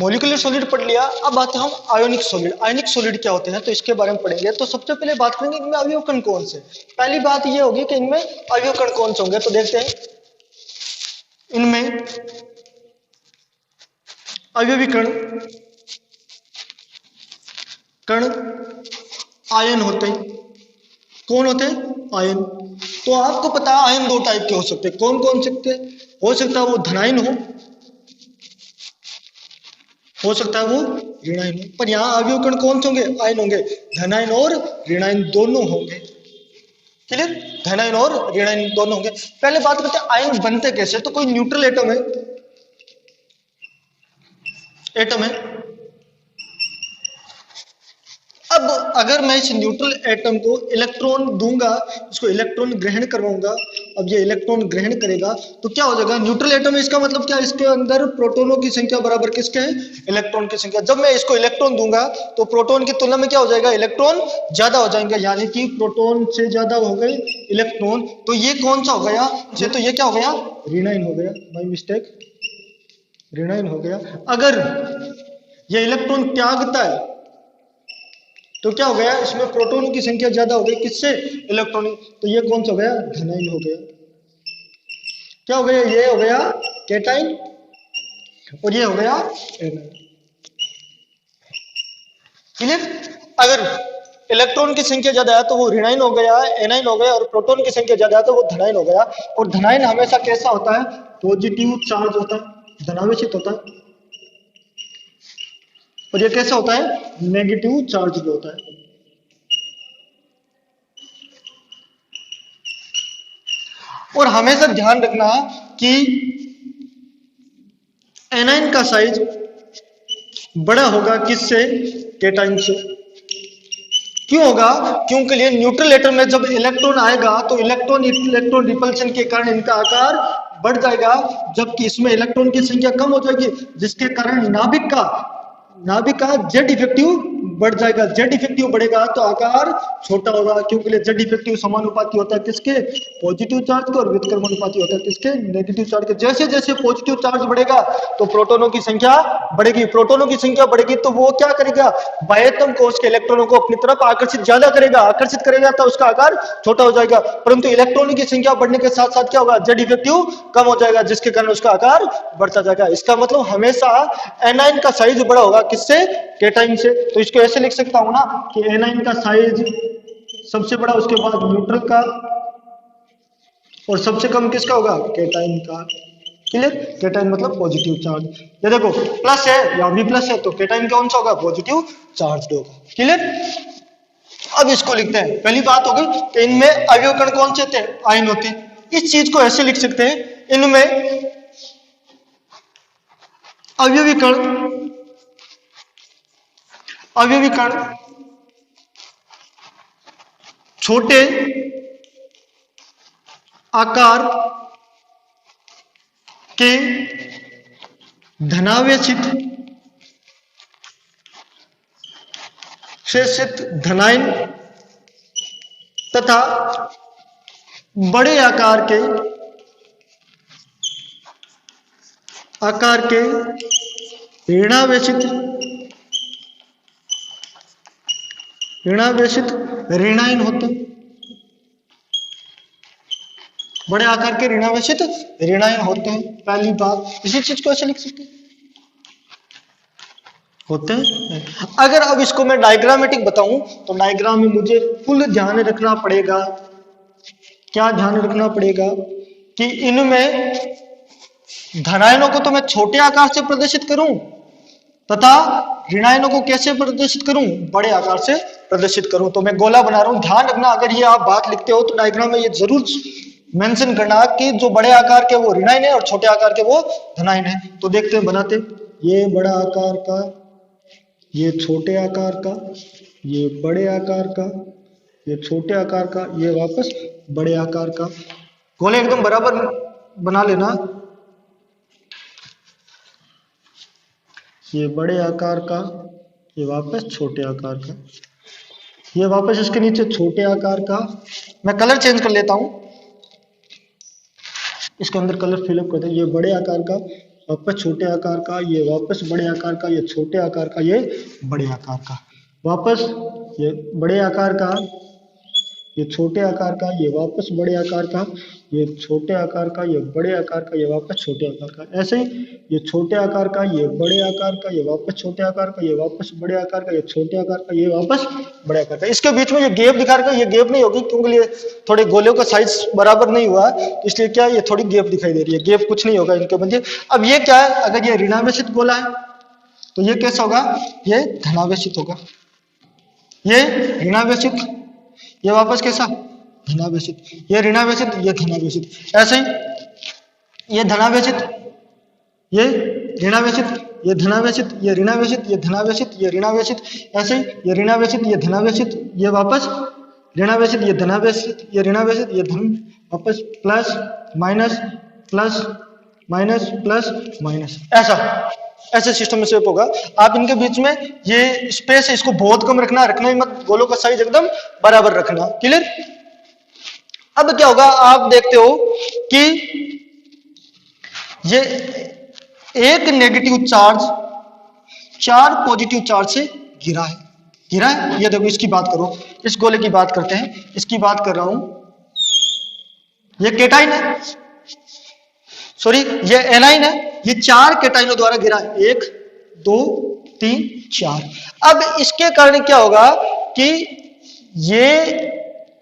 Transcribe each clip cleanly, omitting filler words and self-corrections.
Molecular solid पढ़ लिया। अब आते हैं हम आयोनिक सॉलिड। आयोनिक सॉलिड क्या होते हैं तो इसके बारे में पढ़ेंगे। तो सबसे पहले बात करेंगे इनमें अवयव कण कौन से। पहली बात ये होगी कि इनमें अवयव कण कौन से होंगे। तो देखते हैं इनमें अवयवी कण आयन होते हैं। कौन होते हैं? आयन। तो आपको पता है आयन दो टाइप के हो सकते हैं। कौन कौन सकते हैं? हो सकता है वो धनायन हो सकता है वो ऋणायन हो। पर यहाँ अवयव कण कौन से होंगे? आयन होंगे। धनायन और ऋणायन दोनों होंगे। क्लियर? धनायन और ऋणायन दोनों होंगे। पहले बात करते हैं आयन बनते कैसे। तो कोई न्यूट्रल एटम है। अब अगर मैं इस न्यूट्रल एटम को इलेक्ट्रॉन दूंगा, इसको इलेक्ट्रॉन ग्रहण करवाऊंगा, अब ये इलेक्ट्रॉन ग्रहण करेगा तो क्या हो जाएगा? न्यूट्रल एटम है, इसका मतलब क्या? इसके अंदर प्रोटॉनों की संख्या बराबर किसके है? इलेक्ट्रॉन की संख्या। जब मैं इसको इलेक्ट्रॉन दूंगा तो प्रोटॉन की तुलना में क्या हो जाएगा? इलेक्ट्रॉन ज्यादा हो जाएंगे, यानी कि प्रोटॉन से ज्यादा हो गए इलेक्ट्रॉन। तो ये कौन सा हो गया? तो ये क्या हो गया? ऋणायन हो गया। माय मिस्टेक, ऋणायन हो गया। अगर ये इलेक्ट्रॉन त्यागता है तो क्या हो गया? इसमें प्रोटॉन की संख्या ज्यादा हो गई, किससे? इलेक्ट्रॉन। तो ये कौन सा हो गया? धनायन हो गया। क्या हो गया? ये हो गया कैटायन और ये हो गया एनायन। क्लियर? अगर इलेक्ट्रॉन की संख्या ज्यादा है तो वो ऋणायन हो गया, एनायन हो गया, और प्रोटॉन की संख्या ज्यादा है तो वो धनायन हो गया। और धनायन हमेशा कैसा होता है? पॉजिटिव चार्ज होता है, धनावेशित होता है। और ये कैसा होता है? नेगेटिव चार्ज भी होता है। और हमेशा ध्यान रखना कि एनायन का साइज बड़ा होगा किससे? कैटायन से। क्यों होगा? क्योंकि लिए न्यूट्रल एटम में जब इलेक्ट्रॉन आएगा तो इलेक्ट्रॉन रिपल्शन के कारण इनका आकार बढ़ जाएगा, जबकि इसमें इलेक्ट्रॉन की संख्या कम हो जाएगी, जिसके कारण नाभिक का जेड इफेक्टिव बढ़ जाएगा। जेड इफेक्टिव बढ़ेगा तो आकार छोटा होगा, क्योंकि जेड इफेक्टिव समानुपाती होता है किसके? पॉजिटिव चार्ज के। और व्युत्क्रमानुपाती होता है किसके? नेगेटिव चार्ज के। जैसे जैसे पॉजिटिव चार्ज बढ़ेगा तो प्रोटॉनों की संख्या बढ़ेगी। प्रोटॉनों की संख्या बढ़ेगी तो वो क्या करेगा? बाह्यतम कोश के इलेक्ट्रॉनों को अपनी तरफ आकर्षित करेगा तो उसका आकार छोटा हो जाएगा। परंतु इलेक्ट्रॉनों की संख्या बढ़ने के साथ साथ क्या होगा? जेड इफेक्टिव कम हो जाएगा, जिसके कारण उसका आकार बढ़ता जाएगा। इसका मतलब हमेशा एनायन का साइज बड़ा होगा किससे? कैटायन से। तो इसको ऐसे लिख सकता हूं ना कि एनायन का साइज सबसे बड़ा, उसके बाद न्यूट्रल का, और सबसे कम किसका होगा? कैटायन का। क्लियर? कैटायन मतलब पॉजिटिव चार्ज। ये देखो प्लस है, या भी प्लस है, तो कैटायन कौन सा होगा? पॉजिटिव चार्ज होगा। क्लियर? अब इसको लिखते हैं। पहली बात होगी कि इनमें अवयव कण कौन से होते हैं? आयन होते हैं। इस चीज को ऐसे लिख सकते हैं, इनमें अवयवी कण छोटे आकार के धनावेशित धनायन तथा बड़े आकार के ऋणावेशित ऋणायन होते हैं। बड़े आकार के ऋणावेशित ऋणायन होते हैं। पहली बात, इसी चीज को ऐसे लिख सकते हैं, होते हैं। अगर अब इसको मैं डायग्रामेटिक बताऊं तो डायग्राम में मुझे फुल ध्यान रखना पड़ेगा। क्या ध्यान रखना पड़ेगा? कि इनमें धनायनों को तो मैं छोटे आकार से प्रदर्शित करूं तथा ऋणायनों को कैसे प्रदर्शित करूं? बड़े आकार से प्रदर्शित करूं। तो मैं गोला बना रहा हूं। ध्यान रखना, अगर ये आप बात लिखते हो तो डायग्राम में ये जरूर मेंशन करना कि जो बड़े आकार के वो ऋणायन है और छोटे आकार के वो धनायन है। तो देखते हैं, बनाते। ये बड़ा आकार का, ये छोटे आकार का, ये बड़े आकार का, ये छोटे आकार का, ये वापस बड़े आकार का। गोले एकदम बराबर बना लेना। ये बड़े आकार का, ये वापस छोटे आकार का, ये वापस इसके नीचे छोटे आकार का। मैं कलर चेंज कर लेता हूं, इसके अंदर कलर फिलअप करते हैं। ये बड़े आकार का, वापस छोटे आकार का, ये वापस बड़े आकार का, ये छोटे आकार का, ये बड़े आकार का, वापस ये बड़े आकार का, ये छोटे आकार का, ये वापस बड़े आकार का, ये छोटे आकार का, ये बड़े आकार का, ये वापस छोटे आकार का। ऐसे ही ये छोटे आकार का, ये बड़े आकार का, ये वापस छोटे आकार का, ये वापस बड़े आकार का, ये छोटे आकार का, ये वापस बड़े आकार का। इसके बीच में ये गैप दिखा रखा है, ये गैप नहीं होगी क्योंकि ये थोड़े गोलों का साइज बराबर नहीं हुआ, तो इसलिए क्या ये थोड़ी गैप दिखाई दे रही है, गैप कुछ नहीं होगा इनके मध्य। अब ये क्या है, अगर ये ऋणावेशित गोला है तो ये कैसा होगा, ये धनावेशित होगा, ये ऋणावेशित, ये वापस कैसा धनावेशित, ये ऋणावेशित, ये धनावेशित। ऐसे ही ये धनावेशित, ये ऋणावेशित, ये धनावेशित, ये ऋणावेशित, ये धनावेशित, ये ऋणावेशित। ऐसे ही ये ऋणावेशित, ये धनावेशित, ये वापस ऋणावेशित, ये धनावेशित, ये ऋणावेशित, ये धन, वापस plus minus plus minus plus minus. ऐसा ऐसे सिस्टम में शेप होगा। आप इनके बीच में ये स्पेस है इसको बहुत कम रखना, रखना ही मत, गोलों का साइज एकदम बराबर रखना। क्लियर। अब क्या होगा, आप देखते हो कि ये एक नेगेटिव चार्ज 4 पॉजिटिव चार्ज से घिरा है, घिरा है। ये देखो, इसकी बात करो, इस गोले की बात करते हैं, इसकी बात कर रहा हूं, ये केटाइन है, सॉरी ये एनाइन है, ये 4 केटाइनों द्वारा घिरा है, 1 2 3 4। अब इसके कारण क्या होगा कि ये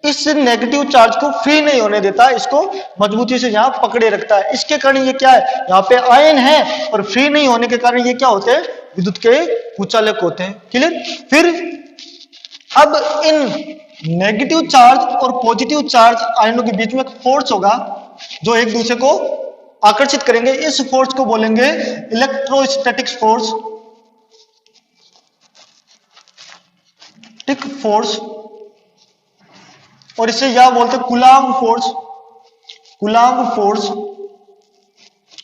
इस नेगेटिव चार्ज को फ्री नहीं होने देता, इसको मजबूती से यहां पकड़े रखता है। इसके कारण ये क्या है, यहाँ पे आयन है और फ्री नहीं होने के कारण ये क्या होते हैं, विद्युत के कुचालक होते हैं। क्लियर। फिर अब इन नेगेटिव चार्ज और पॉजिटिव चार्ज आयनों के बीच में एक फोर्स होगा जो एक दूसरे को आकर्षित करेंगे। इस फोर्स को बोलेंगे इलेक्ट्रोस्टैटिक्स फोर्स, टिक फोर्स, और इसे या बोलते हैं कूलाम्ब फोर्स, कूलाम्ब फोर्स,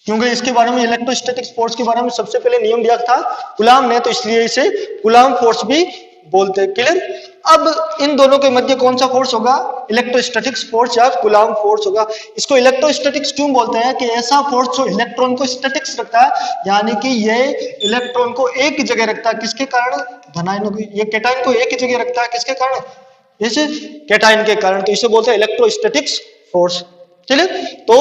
क्योंकि इसके बारे में इलेक्ट्रोस्टैटिक्स फोर्स के बारे में सबसे पहले नियम दिया था कूलाम्ब ने, तो इसलिए इसे कूलाम्ब फोर्स भी बोलते हैं। क्लियर। अब इन दोनों के मध्य कौन सा फोर्स होगा, इलेक्ट्रोस्टैटिक्स फोर्स या कूलाम्ब फोर्स होगा। इसको इलेक्ट्रोस्टैटिक्स क्यों बोलते हैं कि ऐसा फोर्स जो इलेक्ट्रॉन को स्टैटिक्स रखता है, यानी कि ये इलेक्ट्रॉन को एक जगह रखता है। किसके कारण, धनायनों को, ये केटाइन को एक जगह रखता है, किसके कारण, इस केटाइन के कारण, तो इसे बोलते हैं इलेक्ट्रोस्टैटिक्स फोर्स। चलिए, तो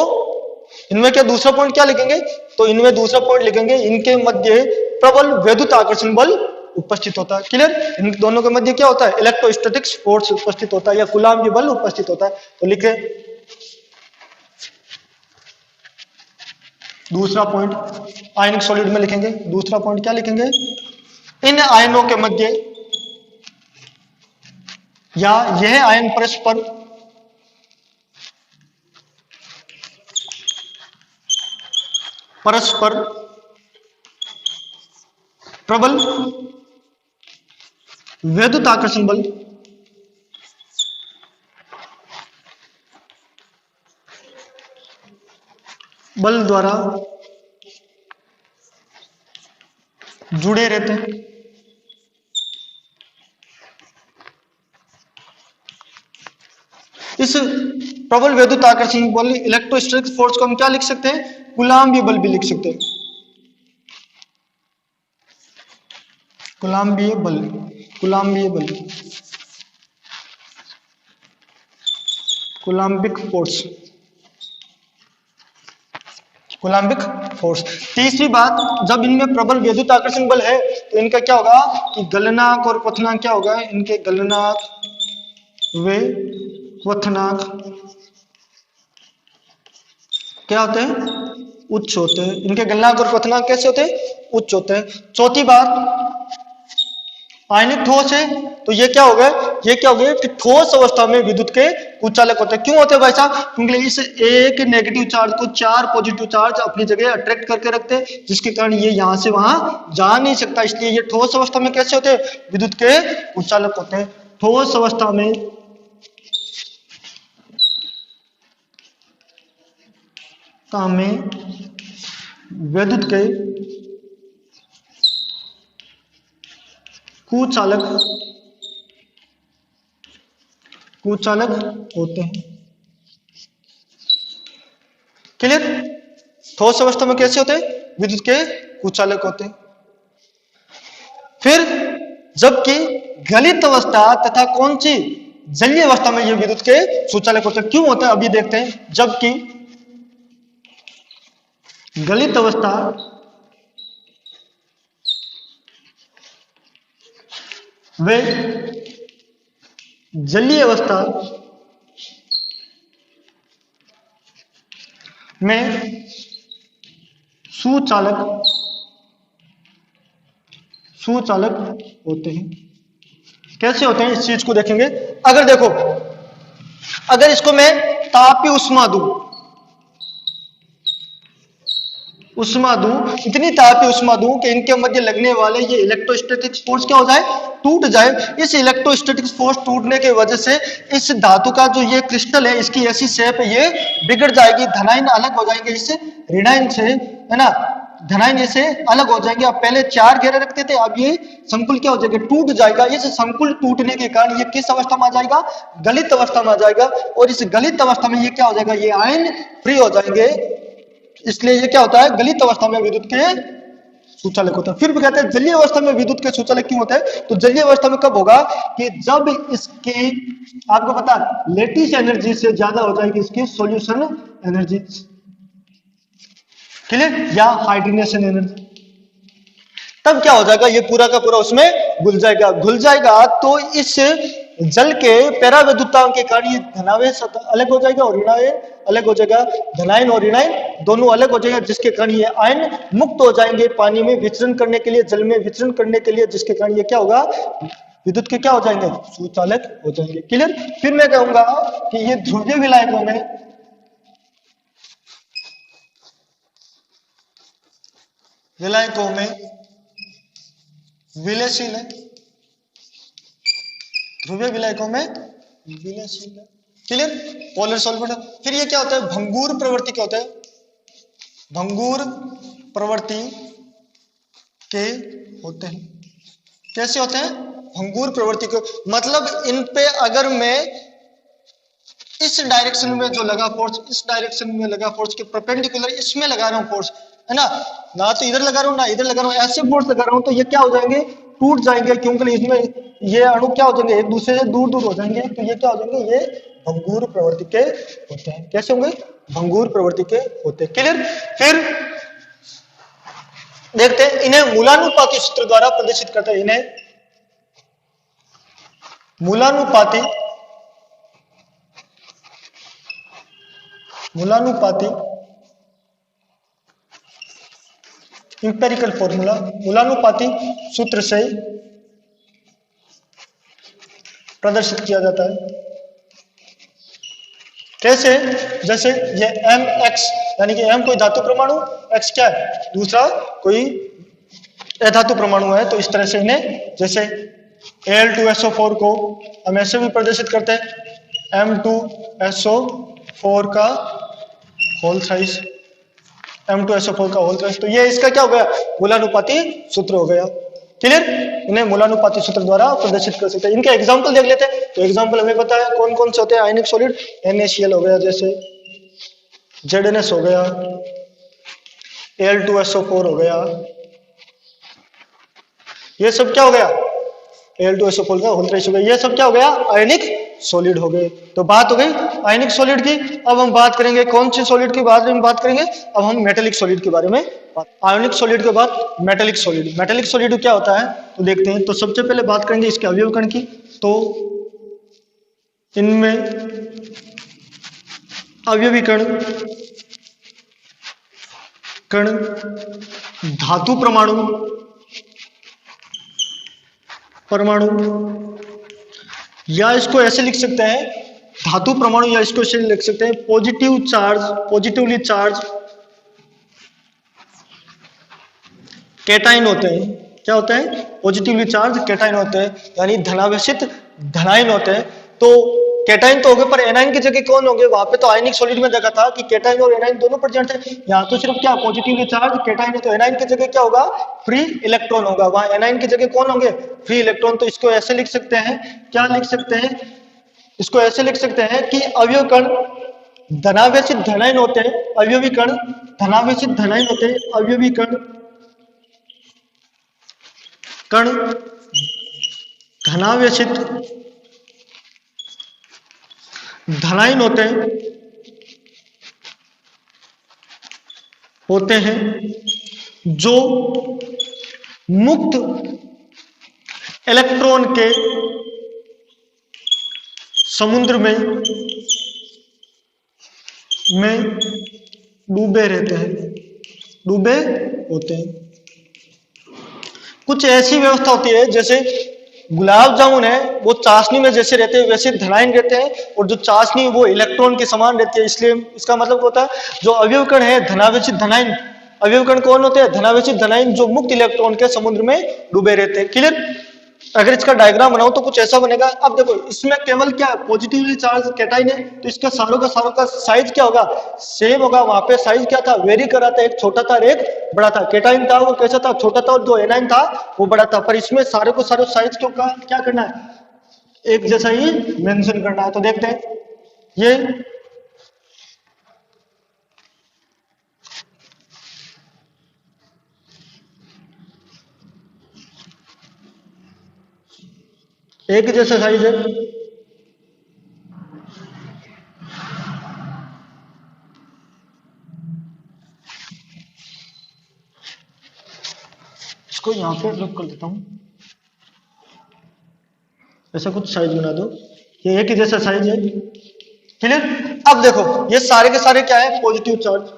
इनमें क्या दूसरा पॉइंट क्या लिखेंगे, तो इनमें दूसरा पॉइंट लिखेंगे इनके मध्य प्रबल वैद्युत आकर्षण बल उपस्थित होता है। क्लियर। इन दोनों के मध्य क्या होता है, इलेक्ट्रोस्टैटिक्स फोर्स उपस्थित होता है या कूलाम्ब बल उपस्थित होता है। तो लिखे दूसरा पॉइंट आयनिक सॉलिड में लिखेंगे, दूसरा पॉइंट क्या लिखेंगे, इन आयनों के मध्य या यह आयन परस्पर परस्पर प्रबल वैद्युत आकर्षण बल बल द्वारा जुड़े रहते हैं। इस प्रबल वैद्युत आकर्षण बल इलेक्ट्रोस्टैटिक फोर्स को हम क्या लिख सकते हैं, कूलाम्बीय बल भी लिख सकते हैं, कूलाम्बीय बल, कूलाम्बीय बल, कूलाम्बिक फोर्स, कूलाम्बिक फोर्स। तीसरी बात, जब इनमें प्रबल वैद्युत आकर्षण बल है तो इनका क्या होगा कि गलनांक और क्वथनांक क्या होगा, इनके गलनांक वे क्वथनांक क्या होते हैं, उच्च होते हैं। इनके गलनांक और क्वथनांक कैसे होते हैं, उच्च होते हैं। चौथी बात, आयनिक ठोस है तो ये क्या हो गया, ये क्या हो गया कि ठोस अवस्था में विद्युत के कुचालक होते हैं। क्यों होते हैं भाई साहब, क्योंकि इस एक नेगेटिव चार्ज को 4 पॉजिटिव चार्ज अपनी जगह अट्रैक्ट करके रखते हैं, जिसके कारण ये यहां से वहां जा नहीं सकता। इसलिए ये ठोस अवस्था में कैसे होते हैं, विद्युत के कुचालक होते हैं। ठोस अवस्था में विद्युत के कुचालक कुचालक होते हैं। क्लियर। ठोस अवस्था में कैसे होते हैं, विद्युत के कुचालक होते हैं। फिर जबकि गलित अवस्था तथा कौन सी जलीय अवस्था में ये विद्युत के सुचालक होते हैं। क्यों होता है अभी देखते हैं। जबकि गलित अवस्था वे जलीय अवस्था में सुचालक होते हैं। कैसे होते हैं इस चीज को देखेंगे। अगर देखो, अगर इसको मैं तापीय उष्मा दूं, इतनी तापीय उष्मा दूं कि इनके मध्य लगने वाले ये इलेक्ट्रोस्टैटिक फोर्स क्या हो जाए, टूट जाए। इस इलेक्ट्रोस्टैटिक फोर्स टूटने की वजह से इस धातु का जो ये क्रिस्टल है, इसकी ऐसी शेप है, ये बिगड़ जाएगी, धनायन अलग हो जाएंगे इससे ऋणायन से, है ना, धनायन से अलग हो जाएंगे। अब पहले 4 घेरे रखते थे, अब ये संकुल क्या हो जाएगा, टूट जाएगा। इस संकुल टूटने के कारण ये किस अवस्था में आ जाएगा, गलित अवस्था में आ जाएगा। और इस गलित अवस्था में ये क्या हो जाएगा, ये आयन फ्री हो जाएंगे। इसलिए ये क्या होता है, गलित अवस्था में विद्युत के सुचालक होता है। फिर भी कहते हैं जलीय अवस्था में विद्युत के सुचालक क्यों होता है। तो जलीय अवस्था में कब होगा कि जब इसकी, आपको पता है, लेटिस एनर्जी से ज्यादा हो जाएगी इसकी सॉल्यूशन एनर्जी, क्लियर, या हाइड्रेशन एनर्जी। तब क्या हो जाएगा, ये पूरा का पूरा उसमें घुल जाएगा। तो इस जल के पैराविद्युतताओं के कारण ये धनावेश अलग हो जाएगा और ऋणायन अलग हो जाएगा। धनायन और ऋणायन दोनों अलग हो जाएगा, जिसके कारण ये आयन मुक्त हो जाएंगे पानी में विचरण करने के लिए, जल में विचरण करने के लिए, जिसके कारण ये क्या होगा, विद्युत के क्या हो जाएंगे, सुचालक हो जाएंगे। क्लियर। फिर मैं कहूंगा कि ये ध्रुवीय विलायकों में विलयशील है, ध्रुवीय विलायकों में विलयशील है। Clear, polar solvent. फिर ये क्या होता है, भंगुर प्रवृत्ति क्या होता है, भंगुर प्रवृत्ति के होते हैं। कैसे होते हैं, भंगुर प्रवृत्ति के, मतलब इन पे अगर मैं इस डायरेक्शन में जो लगा फोर्स, इस डायरेक्शन में लगा फोर्स के परपेंडिकुलर इसमें लगा रहा हूं फोर्स, है ना, ना तो इधर लगा रहा हूं ना इधर लगा रहा हूं, ऐसे फोर्स लगा रहा हूं, तो ये क्या हो जाएंगे, टूट जाएंगे, क्योंकि इसमें ये अणु क्या हो जाएंगे, एक दूसरे से दूर दूर हो जाएंगे। तो ये क्या हो जाएंगे, ये भंगुर प्रवृत्ति के होते हैं। कैसे होंगे, भंगुर प्रवृत्ति के होते हैं। क्लियर। फिर देखते हैं, इन्हें मूलानुपाती सूत्र द्वारा प्रदर्शित करते हैं। इन्हें मूलानुपाती इंपेरिकल फॉर्मूला, मूलानुपाती सूत्र से प्रदर्शित किया जाता है। कैसे, जैसे ये mx, यानी कि m कोई धातु परमाणु, x क्या है, दूसरा कोई अधातु परमाणु है। तो इस तरह से इन्हें, जैसे Al2SO4 को हम ऐसे भी प्रदर्शित करते हैं, M2SO4 का होल थ्राइस, M2SO4 का होल थ्राइस। तो ये इसका क्या हो गया, मूलानुपाती सूत्र हो गया। क्लियर। इन्हें मूलानुपाती सूत्र द्वारा प्रदर्शित कर सकते हैं। इनके एग्जांपल देख लेते हैं। तो एग्जांपल हमें पता है कौन कौन से होते हैं, आयनिक सॉलिड, NaCl हो गया, जैसे ZnS हो गया, Al2SO4 हो गया, ये सब क्या हो गया, Al2SO4 का होल थ्राइस हो गया। ये सब क्या हो गया, आयनिक सॉलिड हो गए। तो बात हो गई आयनिक सॉलिड की। अब हम बात करेंगे कौन सी सॉलिड के बारे में बात करेंगे, अब हम मेटेलिक सॉलिड के बारे में। आयोनिक सॉलिड के बाद मेटेलिक सॉलिड। मेटेलिक सॉलिड क्या होता है तो देखते हैं। तो सबसे पहले बात करेंगे इसके अवयव कण की। तो इनमें अवयवी कण धातु परमाणु, या इसको ऐसे लिख सकते हैं धातु परमाणु, या इसको ऐसे लिख सकते हैं पॉजिटिवली चार्ज कैटाइन होते हैं। क्या होते हैं, पॉजिटिवली चार्ज कैटाइन होते हैं, यानी धनावेशित धनायन होते हैं। तो कैटाइन तो हो गए, पर एनाइन की जगह कौन होंगे, वहां पे तो आयनिक सॉलिड में जगह था कि कैटाइन और एनाइन दोनों प्रेजेंट है। यहाँ तो सिर्फ क्या पॉजिटिवली चार्ज कैटाइन है, तो एनाइन की जगह क्या होगा, फ्री इलेक्ट्रॉन होगा। वहां एनाइन की जगह कौन होंगे, फ्री इलेक्ट्रॉन। तो इसको ऐसे लिख सकते हैं, क्या लिख सकते हैं, इसको ऐसे लिख सकते हैं कि अवयव कण धनावेशित धनायन होते हैं, अवयवी कण धनावेशित धनायन होते हैं, अवयवी कण कण धनावेशित धनायन होते हैं जो मुक्त इलेक्ट्रॉन के समुद्र में डूबे रहते हैं, डूबे होते हैं। कुछ ऐसी व्यवस्था होती है जैसे गुलाब जामुन है वो चाशनी में जैसे रहते हैं वैसे धनायन रहते हैं, और जो चाशनी वो इलेक्ट्रॉन के समान रहती है, इसलिए इसका मतलब होता है जो अवयव कण है धनावेशित धनायन, अवयव कण कौन होते हैं? धनावेशित धनायन जो मुक्त इलेक्ट्रॉन के समुद्र में डूबे रहते हैं। क्लियर? अगर इसका डायग्राम बनाओ तो कुछ ऐसा बनेगा। अब देखो इसमें केवल क्या पॉजिटिवली चार्ज कैटाइन है, तो इसका सारों का साइज क्या होगा? सेम होगा। वहां पे साइज क्या था? वेरी कर रहा था, एक छोटा था और एक बड़ा था। कैटाइन था वो कैसा था? छोटा था, और जो एनाइन था वो बड़ा था। पर इसमें सारे को सारे साइज क्यों का क्या करना है? एक जैसा ही मेंशन करना है। तो देखते हैं ये एक जैसा साइज है। इसको यहां पे रख कर देता हूं, ऐसा कुछ साइज बना दो। ये एक ही जैसा साइज है। क्लियर? अब देखो ये सारे के सारे क्या है? Positive charge.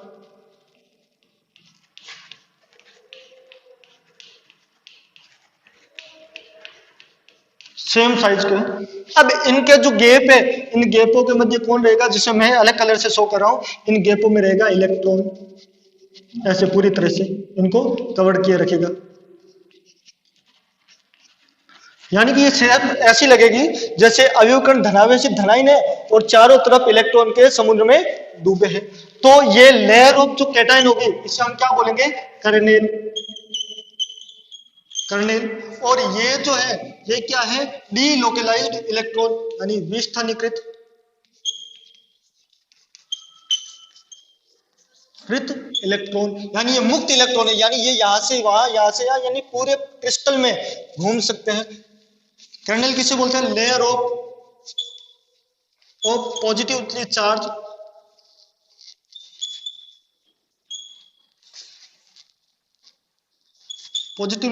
सेम साइज के। अब इनके जो गैप है, इन गैपों के मध्य कौन रहेगा? जिसे मैं अलग कलर से शो कर रहा हूं, इन गैपों में रहेगा इलेक्ट्रॉन। ऐसे पूरी तरह से इनको कवर किए रखेगा। यानी कि ये शेप ऐसी लगेगी जैसे अवयव कण धनावेशित धनायन है और चारों तरफ इलेक्ट्रॉन के समुद्र में डूबे हैं। तो ये लेयर ऑफ जो कैटायन होगी इसे हम क्या बोलेंगे? कर्नेल। कर्नेल। और ये जो है ये क्या है? डीलोकलाइज्ड इलेक्ट्रॉन, यानी विस्थानीकृत इलेक्ट्रॉन, यानी ये मुक्त इलेक्ट्रॉन है। यानी ये यहां से वहां, यहां से यहां, यानी पूरे क्रिस्टल में घूम सकते हैं। कर्नेल किसे बोलते हैं? Layer of positively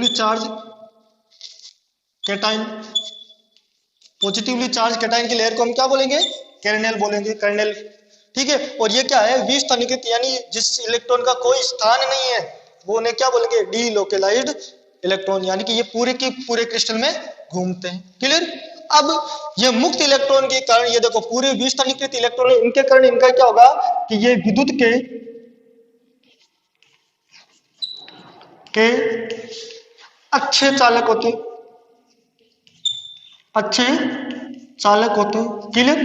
charge cation. Positively charge cation की लेयर को हम क्या बोलेंगे? कर्नेल बोलेंगे। कर्नेल। ठीक है। और ये क्या है? विस्थानीकृत, यानी जिस इलेक्ट्रॉन का कोई स्थान नहीं है वो उन्हें क्या बोलेंगे? डीलोकलाइज्ड इलेक्ट्रॉन, यानी कि ये पूरे के पूरे क्रिस्टल में घूमते हैं। क्लियर? अब ये मुक्त इलेक्ट्रॉन के कारण, ये देखो पूरे विस्थानीकृत इलेक्ट्रॉन है, इनके कारण इनका क्या होगा कि ये विद्युत के अच्छे चालक होते, अच्छे चालक होते हैं। क्लियर?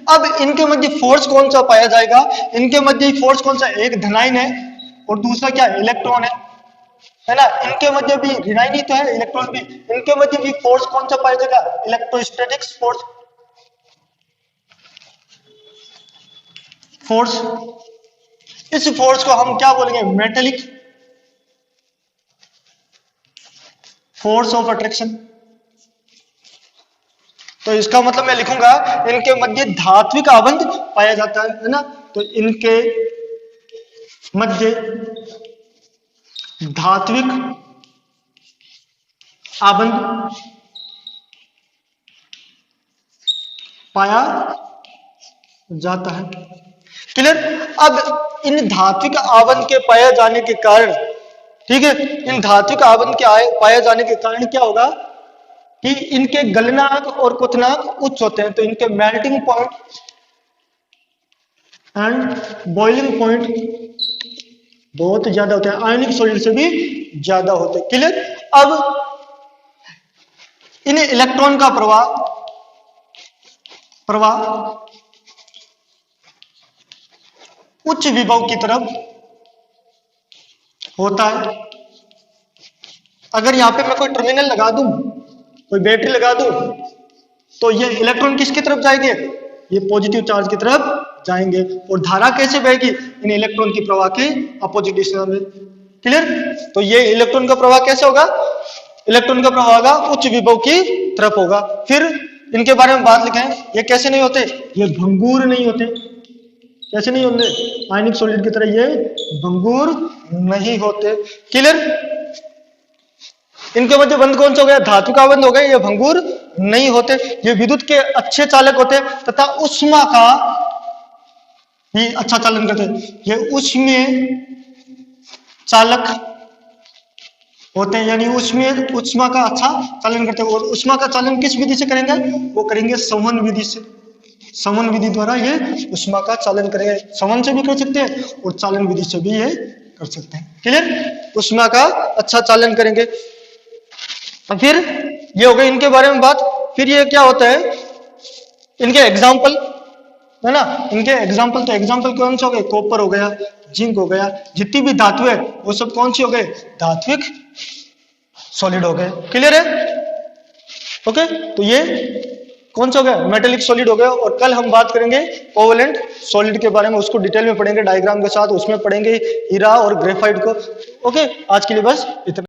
अब इनके मध्य फोर्स कौन सा पाया जाएगा? इनके मध्य फोर्स कौन सा? एक धनायन है और दूसरा क्या? इलेक्ट्रॉन है ना? इनके मध्य भी ऋणायन ही तो है, इलेक्ट्रॉन भी। इनके मध्य भी फोर्स कौन सा पाया जाएगा? Electrostatics force. इस फोर्स को हम क्या बोलेंगे? Metallic force of attraction. तो इसका मतलब मैं लिखूंगा इनके मध्य धात्विक आबंध पाया जाता है ना? तो इनके मध्य धात्विक आबंध पाया जाता है। क्लियर? अब इन धात्विक आबंध के पाए जाने के कारण, ठीक है, इन धात्विक आबंध के पाए जाने के कारण क्या होगा कि इनके गलनांक और क्वथनांक उच्च होते हैं। तो इनके melting point and boiling point बहुत ज्यादा होते हैं, आयनिक सॉल्यूट से भी ज्यादा होते हैं। क्लियर? अब इन इलेक्ट्रॉन का प्रवाह उच्च विभव की तरफ होता है। अगर यहां पे मैं कोई टर्मिनल लगा दूं, कोई बैटरी लगा दूं, तो ये इलेक्ट्रॉन किसकी तरफ जाएंगे? ये पॉजिटिव चार्ज की तरफ जाएंगे। और धारा कैसे बहेगी? इन इलेक्ट्रॉन की प्रवाह के अपोजिट दिशा में। क्लियर? तो ये इलेक्ट्रॉन का प्रवाह कैसे होगा? इलेक्ट्रॉन का प्रवाह होगा उच्च विभव की तरफ होगा। फिर इनके बारे में बात लिखें, ये कैसे नहीं होते? ये भंगुर नहीं होते। कैसे नहीं होते? आयनिक सॉलिड की तरह ये भंगुर नहीं होते। क्लियर? इनके मध्य बंध कौन सा हो गया? धातु का बंध हो गया, ये भंगुर नहीं होते। ये विद्युत के अच्छे चालक होते तथा उष्मा का भी अच्छा चालन करते। ये उष्मीय चालक होते हैं, यानी उष्मा का अच्छा चालन करते हैं। और उष्मा का चालन किस विधि से करेंगे? वो करेंगे संवहन विधि से। संवहन विधि द्वारा ये उष्मा का चालन करेंगे। संवहन से भी कर सकते हैं और चालन विधि से भी ये कर सकते हैं। क्लियर? उष्मा का अच्छा चालन करेंगे। फिर ये हो गई इनके बारे में बात। फिर ये क्या होता है? इनके एग्जाम्पल है ना, इनके एग्जाम्पल, तो एग्जाम्पल कौन से हो गए? कॉपर हो गया, जिंक हो गया, जितनी भी धातु है वो सब कौन सी हो गए? धात्विक सॉलिड हो गए। क्लियर है? ओके, तो ये कौन सा हो गया? मेटेलिक सॉलिड हो गया। और कल हम बात करेंगे कोवेलेंट सॉलिड के बारे में, उसको डिटेल में पढ़ेंगे डायग्राम के साथ, उसमें पढ़ेंगे हीरा और ग्रेफाइट को। ओके, आज के लिए बस इतना।